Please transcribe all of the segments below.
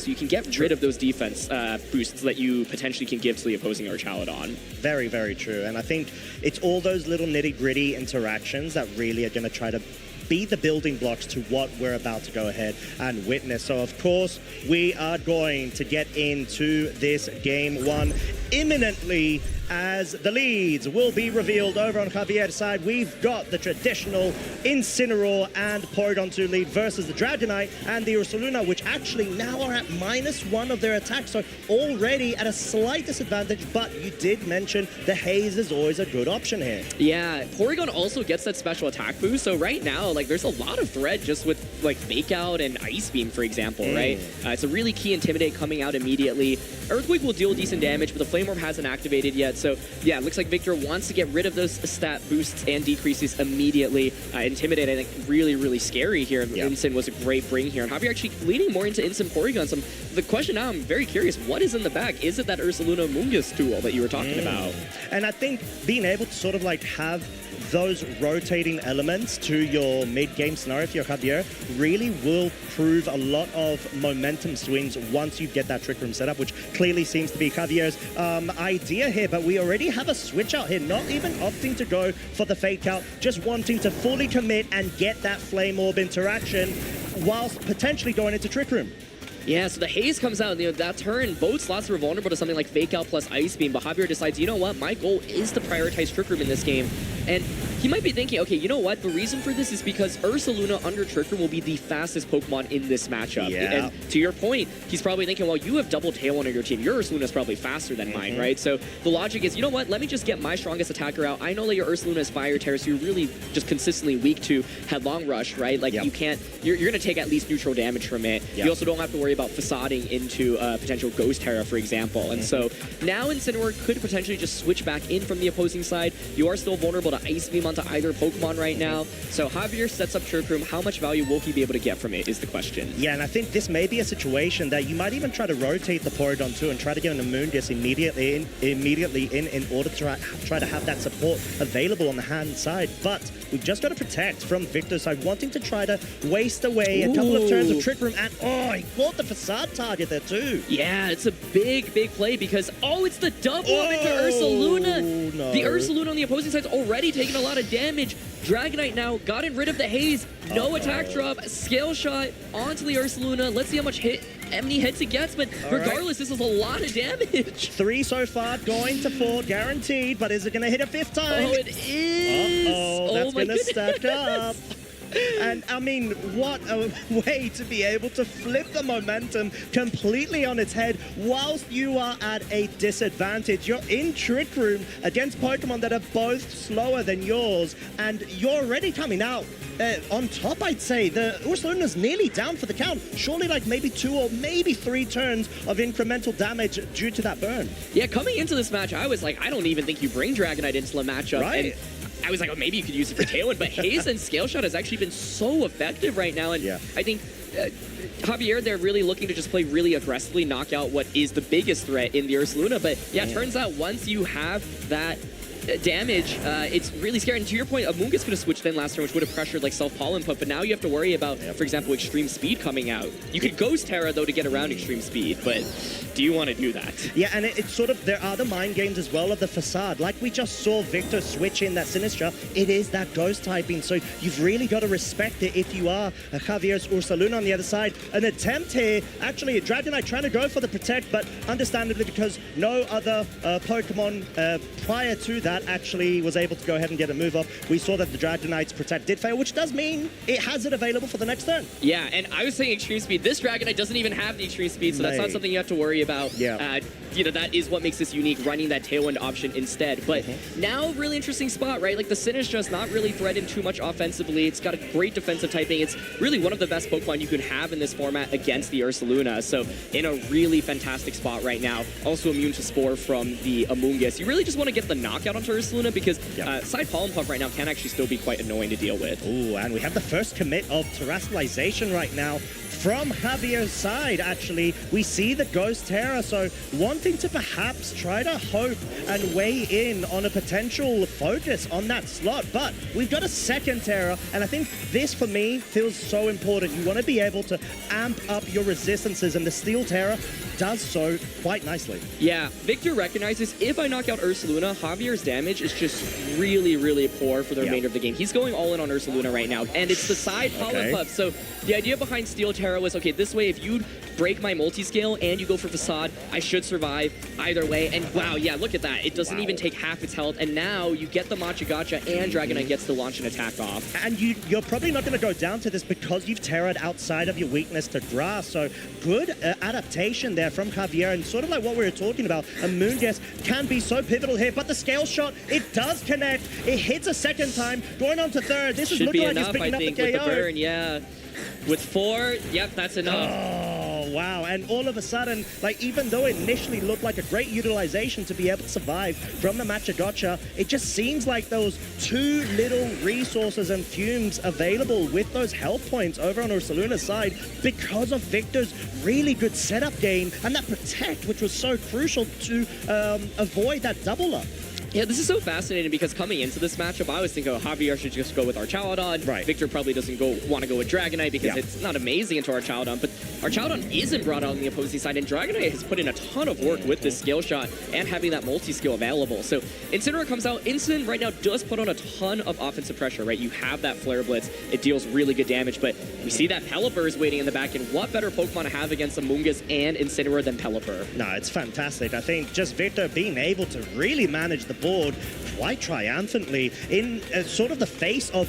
so you can get rid of those defense boosts that you potentially can give to the opposing Archaludon. Very, very true. And I think it's all those little nitty-gritty interactions that really are going to try to be the building blocks to what we're about to go ahead and witness. So, of course, we are going to get into this game one imminently, as the leads will be revealed over on Javier's side. We've got the traditional Incineroar and Porygon 2 lead versus the Dragonite and the Ursaluna, which actually now are at -1 of their attack, so already at a slight disadvantage. But you did mention the Haze is always a good option here. Yeah, Porygon also gets that special attack boost, so right now, like, there's a lot of threat just with, like, Fake Out and Ice Beam, for example, right? It's a really key Intimidate coming out immediately. Earthquake will deal decent damage, but the Flame Orb hasn't activated yet. So, yeah, it looks like Victor wants to get rid of those stat boosts and decreases immediately. Intimidate, I think, really, really scary here. Incin was a great bring here. And Javier actually leaning more into Incin Porygon. So the question now, I'm very curious, what is in the bag? Is it that Ursaluna Mungus tool that you were talking about? And I think being able to sort of like have those rotating elements to your mid-game scenario if you're Javier really will prove a lot of momentum swings once you get that Trick Room set up, which clearly seems to be Javier's idea here. But we already have a switch out here, not even opting to go for the Fake Out, just wanting to fully commit and get that Flame Orb interaction whilst potentially going into Trick Room. Yeah, so the Haze comes out, you know, that turn, both slots were vulnerable to something like Fake Out plus Ice Beam, but Javier decides, you know what, my goal is to prioritize Trick Room in this game. And he might be thinking, okay, you know what, the reason for this is because Ursaluna under Trick Room will be the fastest Pokemon in this matchup. And to your point, he's probably thinking, well, you have double Tailwind on your team. Your Ursaluna's probably faster than mine, right? So the logic is, you know what, let me just get my strongest attacker out. I know that your Ursaluna is Fire Terror, so you're really just consistently weak to Headlong Rush, right? Like, you can't, you're going to take at least neutral damage from it. You also don't have to worry about facading into potential Ghost Terra, for example. And so now Incineroar could potentially just switch back in from the opposing side. You are still vulnerable to Ice Beam onto either Pokemon right now. So Javier sets up Trick Room. How much value will he be able to get from it is the question. Yeah, and I think this may be a situation that you might even try to rotate the Porygon 2 and try to get an Amoonguss immediately in order to try to have that support available on the hand side. But we've just got to protect from Victor's side, wanting to try to waste away a couple of turns of Trick Room. And oh, he caught the Facade target there too. Yeah, it's a big, big play because, oh, it's the double up into Ursaluna. No. The Ursaluna on the opposing side's already taking a lot of damage. Dragonite now gotten rid of the Haze. No attack drop. Scale Shot onto the Ursaluna. Let's see how many hits it gets, but regardless, this is a lot of damage. 3 so far, going to 4, guaranteed, but is it going to hit a 5th time? Oh, it is! Uh-oh, that's going to stack up. And, I mean, what a way to be able to flip the momentum completely on its head whilst you are at a disadvantage. You're in Trick Room against Pokemon that are both slower than yours, and you're already coming out on top, I'd say. The Ursaluna's nearly down for the count. Surely like maybe 2 or maybe 3 turns of incremental damage due to that burn. Yeah, coming into this match, I was like, I don't even think you bring Dragonite into the matchup. Right. And I was like, oh, maybe you could use it for Tailwind, but Haze and Scale Shot has actually been so effective right now. And I think Javier, they're really looking to just play really aggressively, knock out what is the biggest threat in the Ursaluna. But yeah, it turns out once you have that damage, it's really scary. And to your point, Amoonguss could have switched in last turn, which would have pressured like self-pollen input, but now you have to worry about, for example, Extreme Speed coming out. You could Ghost Terra, though, to get around Extreme Speed, but do you want to do that? Yeah, and it's sort of, there are the mind games as well of the Facade. Like we just saw Victor switch in that Sinistra, it is that Ghost typing, so you've really got to respect it if you are Javier's Ursaluna on the other side. An attempt here, actually, Dragonite trying to go for the Protect, but understandably because no other Pokemon prior to that actually was able to go ahead and get a move off. We saw that the Dragonite's Protect did fail, which does mean it has it available for the next turn. Yeah, and I was saying Extreme Speed. This Dragonite doesn't even have the Extreme Speed, so that's not something you have to worry about. Yeah. You know, that is what makes this unique, running that Tailwind option instead. But now, really interesting spot, right? Like, the Sinistra's not really threatened too much offensively. It's got a great defensive typing. It's really one of the best Pokemon you can have in this format against the Ursaluna. So, in a really fantastic spot right now. Also immune to Spore from the Amoonguss. You really just want to get the knockout onto Ursaluna because Side Pollen Puff right now can actually still be quite annoying to deal with. Ooh, and we have the first commit of Terrestrialization right now from Javier's side, actually, we see the Ghost Terror, so wanting to perhaps try to hope and weigh in on a potential focus on that slot. But we've got a second Terror, and I think this, for me, feels so important. You want to be able to amp up your resistances, and the Steel Terror does so quite nicely. Yeah, Victor recognizes if I knock out Ursaluna, Javier's damage is just really, really poor for the remainder of the game. He's going all in on Ursaluna right now, and it's the side Polypuff. So the idea behind Steel Terror was, okay, this way if you break my multi-scale and you go for Facade, I should survive either way. And wow, yeah, look at that. It doesn't even take half its health, and now you get the Macha Gotcha and Dragonite gets to launch an attack off. And you're probably not going to go down to this because you've terrored outside of your weakness to grass. So good adaptation there from Javier, and sort of like what we were talking about, a Moongas can be so pivotal here, but the scale shot, it does connect. It hits a second time, going on to third. This is looking like it's picking up the KO. With the burn, yeah. With 4, yep, that's enough. Oh, wow. And all of a sudden, like, even though it initially looked like a great utilization to be able to survive from the Macha Gotcha, it just seems like those too little resources and fumes available with those health points over on Ursaluna's side because of Victor's really good setup game and that protect, which was so crucial to avoid that double up. Yeah, this is so fascinating because coming into this matchup, I was thinking, oh, Javier should just go with Archaladon. Right. Victor probably doesn't want to go with Dragonite because it's not amazing into Archaladon, but Archaladon isn't brought out on the opposing side, and Dragonite has put in a ton of work with this scale shot and having that multi-skill available. So Incineroar comes out. Incin right now does put on a ton of offensive pressure, right? You have that Flare Blitz. It deals really good damage, but we see that Pelipper is waiting in the back, and what better Pokemon to have against Amoonguss and Incineroar than Pelipper? No, it's fantastic. I think just Victor being able to really manage the board quite triumphantly in sort of the face of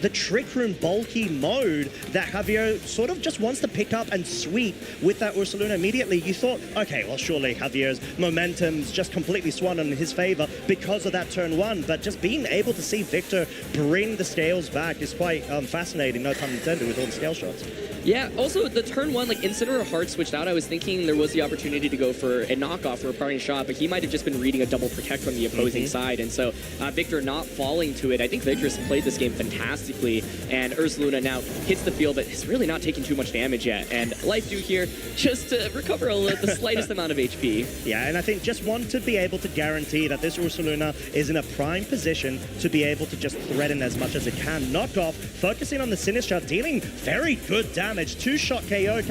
the Trick Room bulky mode that Javier sort of just wants to pick up and sweep with that Ursaluna immediately. You thought, okay, well, surely Javier's momentum's just completely swung in his favor because of that turn 1, but just being able to see Victor bring the scales back is quite fascinating, no pun intended, with all the scale shots. Yeah, also the turn 1, like Incineroar hard switched out. I was thinking there was the opportunity to go for a knockoff or a parting shot, but he might have just been reading a double protect from the opposing side, and so Victor not falling to it. I think Victor's played this game fantastically, and Ursaluna now hits the field, but is really not taking too much damage yet. And Life Dew here just to recover the slightest amount of HP. Yeah, and I think just want to be able to guarantee that this Ursaluna is in a prime position to be able to just threaten as much as it can. Knock off, focusing on the Sinister, dealing very good damage. 2-shot KO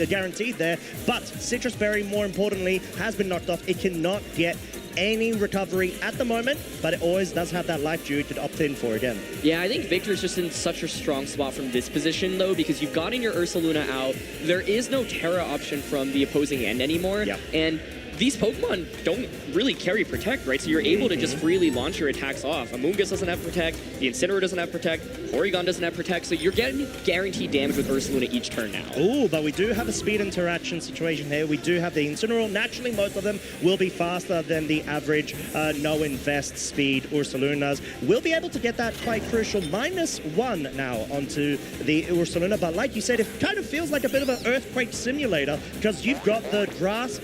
guaranteed there, but Citrus Berry, more importantly, has been knocked off. It cannot get any recovery at the moment, but it always does have that Life Dew to opt in for again. Yeah, I think Victor's just in such a strong spot from this position, though, because you've gotten your Ursaluna out. There is no Terra option from the opposing end anymore, and these Pokemon don't really carry Protect, right? So you're able to just freely launch your attacks off. Amoonguss doesn't have Protect, the Incineroar doesn't have Protect, Porygon doesn't have Protect, so you're getting guaranteed damage with Ursaluna each turn now. Oh, but we do have a speed interaction situation here. We do have the Incineroar. Naturally, most of them will be faster than the average no-invest speed Ursalunas. We'll be able to get that quite crucial -1 now onto the Ursaluna, but like you said, it kind of feels like a bit of an earthquake simulator because you've got the grass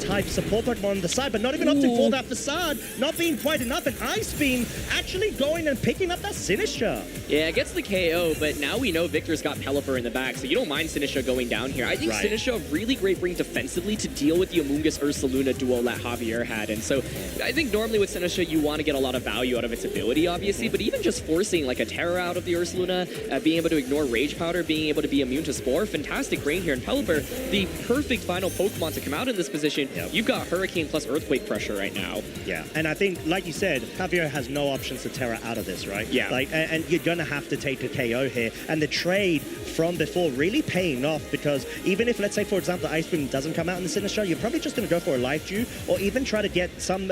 type support Pokemon on the side, but not even opting for that Facade, not being quite enough, and Ice Beam actually going and picking up that Sinistra. Yeah, it gets the KO, but now we know Victor's got Pelipper in the back, so you don't mind Sinistra going down here. I think Sinistra really great bring defensively to deal with the Amoonguss Ursaluna duel that Javier had, and so I think normally with Sinistra you want to get a lot of value out of its ability, obviously, but even just forcing like a Terror out of the Ursaluna, being able to ignore Rage Powder, being able to be immune to Spore, fantastic brain here, and Pelipper, the perfect final Pokemon to come out in this position. You've got Hurricane plus Earthquake pressure right now. Yeah, and I think, like you said, Javier has no options to Terra out of this, right? Yeah. Like, and you're going to have to take a KO here. And the trade from before really paying off because even if, let's say, for example, the Ice Beam doesn't come out in the Sinistra, you're probably just going to go for a Life Dew or even try to get some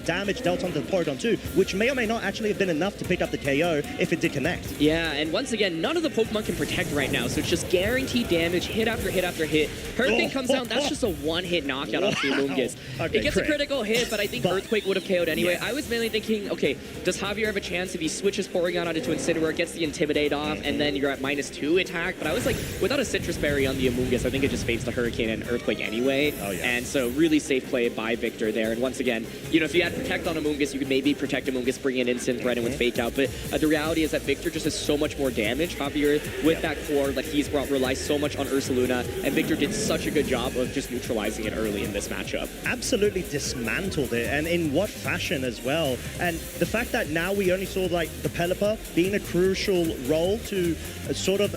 damage dealt onto the Porygon too, which may or may not actually have been enough to pick up the KO if it did connect. Yeah, and once again, none of the Pokemon can protect right now, so it's just guaranteed damage, hit after hit after hit. Hurricane comes out, that's just a one-hit knockout off the Amoonguss. Okay, It gets a critical hit, but I think Earthquake would have KO'd anyway. I was mainly thinking, okay, does Javier have a chance if he switches Porygon out into Incineroar, gets the Intimidate off, and then you're at -2 attack? But I was like, without a Citrus Berry on the Amoonguss, I think it just fades to Hurricane and Earthquake anyway. And so really safe play by Victor there. And once again, you know, if you had Protect on Amoonguss, you could maybe Protect Amoonguss, bring in Instant Threat with Fake Out. But the reality is that Victor just has so much more damage. Javier, with that core, like he's relies so much on Ursaluna, and Victor did such a good job of just neutralizing it early in this matchup. Absolutely dismantled it, and in what fashion as well. And the fact that now we only saw like the Pelipper being a crucial role to sort of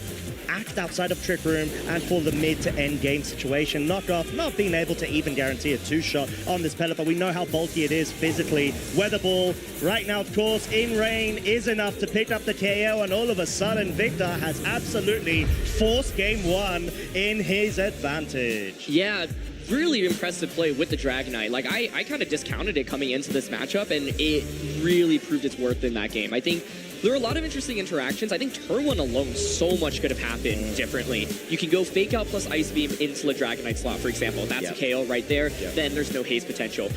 act outside of Trick Room and for the mid to end game situation. Knockoff not being able to even guarantee a 2-shot on this Pelipper. We know how bulky it is physically. Weather Ball right now, of course, in rain is enough to pick up the KO, and all of a sudden Victor has absolutely forced game 1 in his advantage. Yeah. Really impressive play with the Dragonite. Like, I kind of discounted it coming into this matchup, and it really proved its worth in that game. I think there were a lot of interesting interactions. I think turn 1 alone, so much could have happened differently. You can go Fake Out plus Ice Beam into the Dragonite slot, for example. That's a KO right there. Then there's no haze potential.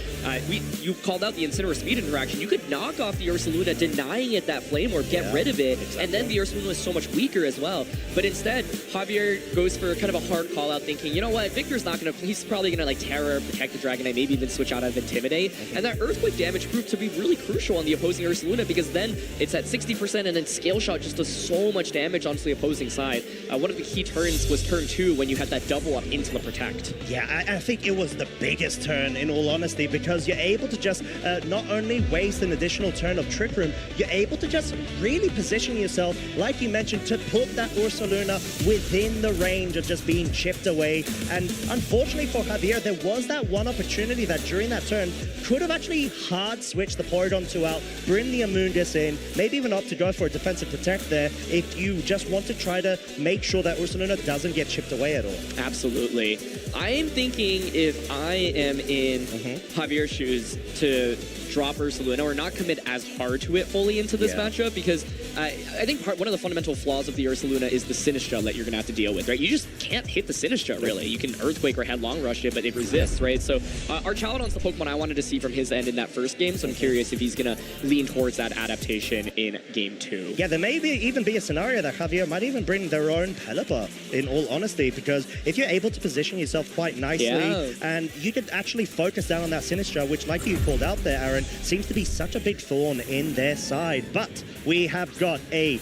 You called out the Incineroar speed interaction. You could knock off the Ursaluna, denying it that Flame Orb, get rid of it, and then the Ursaluna is so much weaker as well. But instead, Javier goes for kind of a hard call out, thinking, you know what, Victor's not going to, he's probably going to like Terror, protect the Dragonite, maybe even switch out of Intimidate. And that Earthquake damage proved to be really crucial on the opposing Ursaluna, because then it's at 60%, and then Scale Shot just does so much damage onto the opposing side. One of the key turns was turn 2 when you had that double up into the Protect. Yeah, I think it was the biggest turn, in all honesty, because you're able to just not only waste an additional turn of Trick Room, you're able to just really position yourself, like you mentioned, to put that Ursaluna within the range of just being chipped away. And unfortunately for Javier, there was that one opportunity that during that turn could have actually hard switched the Porygon 2 out, bring the Amoonguss in, maybe even opt to go for a defensive Protect there if you just want to try to make sure that Ursaluna doesn't get chipped away at all. Absolutely. I am thinking, if I am in Javier's shoes, to drop Ursaluna or not commit as hard to it fully into this matchup, because I think one of the fundamental flaws of the Ursaluna is the Sinistra that you're going to have to deal with, right? You just can't hit the Sinistra, really. You can Earthquake or Headlong Rush it, but it resists, right? So Archaladon's the Pokemon I wanted to see from his end in that first game, so I'm curious if he's going to lean towards that adaptation in game 2. Yeah, there may even be a scenario that Javier might even bring their own Pelipper, in all honesty, because if you're able to position yourself quite nicely, and you could actually focus down on that Sinistra, which, like you called out there, Aaron, seems to be such a big thorn in their side. But we have got a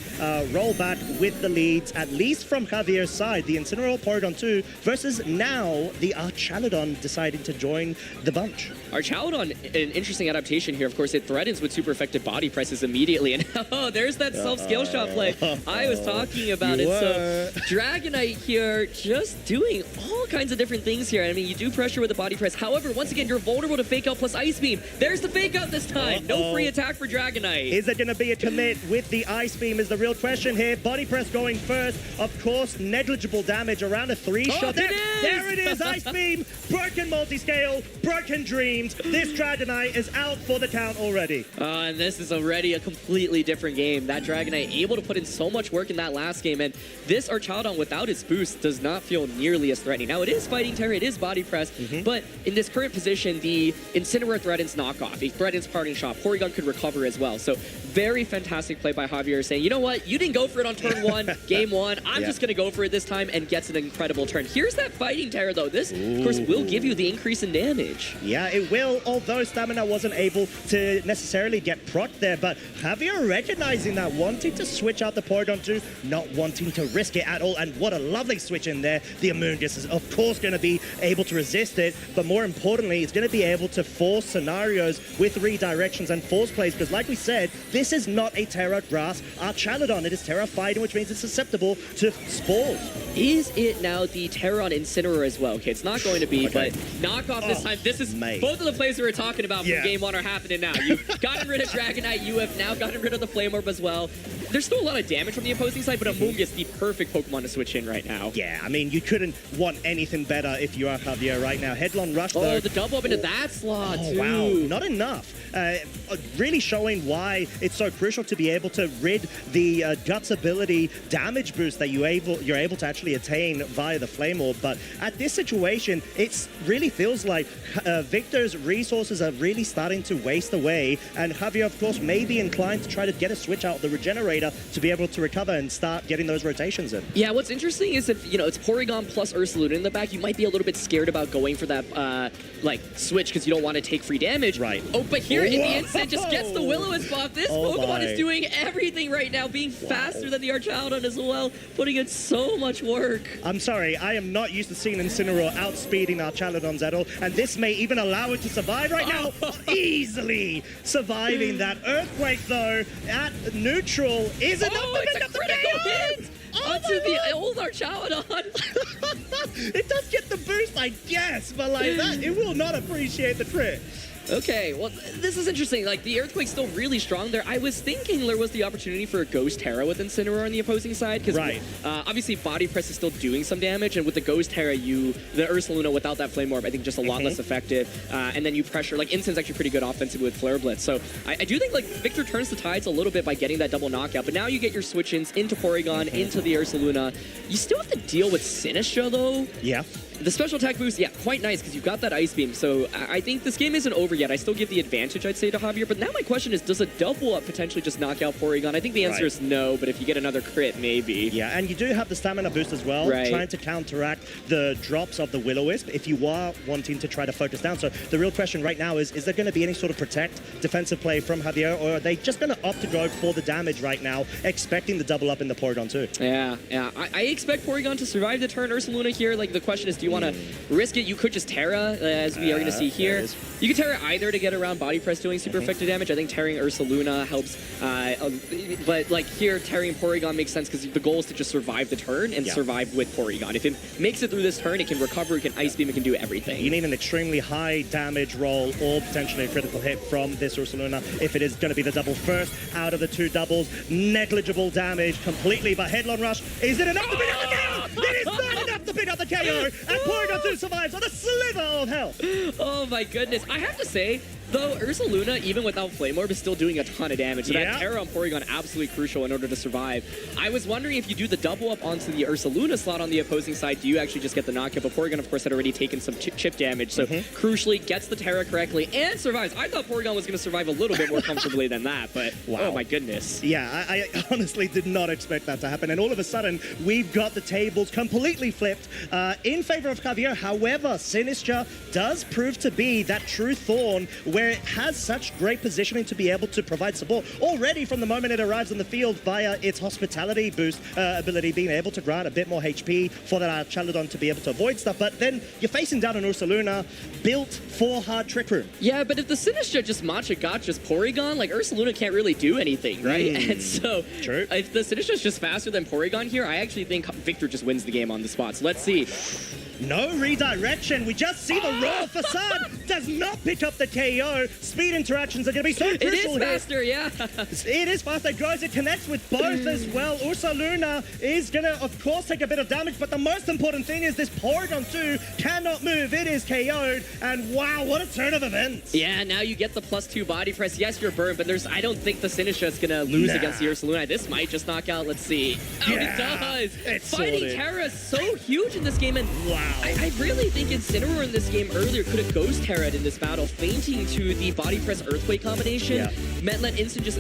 rollback with the leads, at least from Javier's side. The Incineroar Porygon 2 versus now the Archaladon deciding to join the bunch. Archaladon, an interesting adaptation here. Of course, it threatens with super effective body presses immediately. And oh, there's that self-skill shot play I was talking about. It. So Dragonite here just doing all kinds of different things here. I mean, you do pressure with the body press. However, once again, you're vulnerable to Fake Out plus Ice Beam. There's the Fake Out this time. No free attack for Dragonite. Is there going to be a commit with the Ice Beam is the real question here. Body press going first. Of course, negligible damage around a 3-shot. There it is, Ice Beam. Broken multi-scale, broken dreams. This Dragonite is out for the count already. And this is already a completely different game. That Dragonite able to put in so much work in that last game, and this Archaladon without its boost does not feel nearly as threatening. Now, it is Fighting Terror, it is Body Press, but in this current position, the Incineroar threatens knockoff. It threatens Parting Shot. Porygon could recover as well. So very fantastic play by Javier, saying, you know what, you didn't go for it on turn 1, game 1. I'm just going to go for it this time, and gets an incredible turn. Here's that Fighting Terror, though. This, of course, will give you the increase in damage. Yeah, it will, although Stamina wasn't able to necessarily get proc there, but Javier recognizing that, wanting to switch out the Porygon 2, not wanting to risk it at all, and what a lovely switch in there. The Amoonguss is, of course, going to be able to resist it, but more importantly, it's going to be able to force scenarios with redirections and force plays, because like we said, this is not a Terra Grass Archaladon. It is Terra Fighting, which means it's susceptible to Spores. Is it now the Terra on Incineroar as well? Okay, it's not going to be, but knockoff this time. This is both of the plays we were talking about from game 1 are happening now. You've gotten rid of Dragonite. You have now gotten rid of the Flame Orb as well. there's still a lot of damage from the opposing side, but Amoonguss is the perfect Pokemon to switch in right now. Yeah, I mean, you couldn't want anything better if you are Javier right now. Headlong Rush, though. Oh, the double up into that slot, too. Wow, not enough. Really showing why it's so crucial to be able to rid the Guts ability damage boost that you're able to actually attain via the Flame Orb. But at this situation, it really feels like Victor's resources are really starting to waste away, and Javier, of course, may be inclined to try to get a switch out of the Regenerator to be able to recover and start getting those rotations in. Yeah, what's interesting is if, you know, it's Porygon plus Ursaluna in the back, you might be a little bit scared about going for that, like, switch because you don't want to take free damage. Right. Oh, but here in the instant just gets the Will-O-Wisp off. This Pokemon is doing everything right now, being faster than the Archaladon as well, putting in so much work. I'm sorry, I am not used to seeing Incineroar outspeeding Archaladons at all, and this may even allow it to survive right now. Easily surviving that Earthquake, though, at neutral is enough to pick up the KO! Onto the old Archaladon. It does get the boost, I guess, but like that, it will not appreciate the trick. Okay, well, this is interesting. Like, the Earthquake's still really strong there. I was thinking there was the opportunity for a Ghost Terra with Incineroar on the opposing side, because obviously Body Press is still doing some damage, and with the Ghost Terra, the Ursaluna without that Flame Orb, I think just a lot less effective. And then you pressure, like, Instin's actually pretty good offensively with Flare Blitz. So I do think, like, Victor turns the tides a little bit by getting that double knockout, but now you get your switch-ins into Porygon, into the Ursaluna. You still have to deal with Sinistcha, though. Yeah. The special attack boost, yeah, quite nice because you've got that Ice Beam. So I think this game isn't over yet. I still give the advantage, I'd say, to Javier. But now my question is, does a double up potentially just knock out Porygon? I think the answer is no, but if you get another crit, maybe. Yeah, and you do have the stamina boost as well, trying to counteract the drops of the Will-O-Wisp if you are wanting to try to focus down. So the real question right now is there going to be any sort of protect defensive play from Javier, or are they just going to opt to go for the damage right now, expecting the double up in the Porygon too? Yeah. I expect Porygon to survive the turn Ursaluna here. Like, the question is, do you want to risk it? You could just Terra, as we are going to see here. You could Terra either to get around Body Press doing super effective damage. I think Terraing Ursaluna helps. But like here, Terraing Porygon makes sense because the goal is to just survive the turn and survive with Porygon. If it makes it through this turn, it can recover, it can Ice Beam, it can do everything. You need an extremely high damage roll or potentially a critical hit from this Ursaluna if it is going to be the double first out of the two doubles. Negligible damage completely, but Headlong Rush, is it enough to pick up the KO? It is not enough to pick up the KO, and Porygon 2 survives on a sliver of health. Oh my goodness. I have to say, though, Ursaluna, even without Flame Orb, is still doing a ton of damage. So that Terra on Porygon, absolutely crucial in order to survive. I was wondering if you do the double up onto the Ursaluna slot on the opposing side, do you actually just get the knockout? But Porygon, of course, had already taken some chip damage. So crucially, gets the Terra correctly and survives. I thought Porygon was going to survive a little bit more comfortably than that, but oh my goodness. Yeah, I honestly did not expect that to happen. And all of a sudden, we've got the tables completely flipped in favor of Javier. However, Sinistcha does prove to be that true thorn where it has such great positioning to be able to provide support already from the moment it arrives on the field via its hospitality boost ability, being able to grant a bit more HP for that Archaladon to be able to avoid stuff. But then you're facing down an Ursaluna built for hard Trick Room. Yeah, but if the Sinistcha just matcha gotchas Porygon, like, Ursaluna can't really do anything, right? And so if the Sinistcha's just faster than Porygon here, I actually think Victor just wins the game on the spot. So let's see. No redirection. We just see the raw facade does not pick up the KO. Speed interactions are going to be so crucial. It is faster, yeah. It is faster. It goes. It connects with both as well. Ursaluna is going to, of course, take a bit of damage, but the most important thing is this Porygon 2 cannot move. It is KO'd, and wow, what a turn of events. Yeah, now you get the +2 body press. Yes, you're burned, but I don't think the Sinistcha is going to lose against the Ursaluna. This might just knock out. Let's see. Oh, it does. Fighting Terra is so huge in this game, and wow. I really think Incineroar in this game earlier could have Ghost Terra'd in this battle, fainting to the Body Press Earthquake combination, meant let Instant just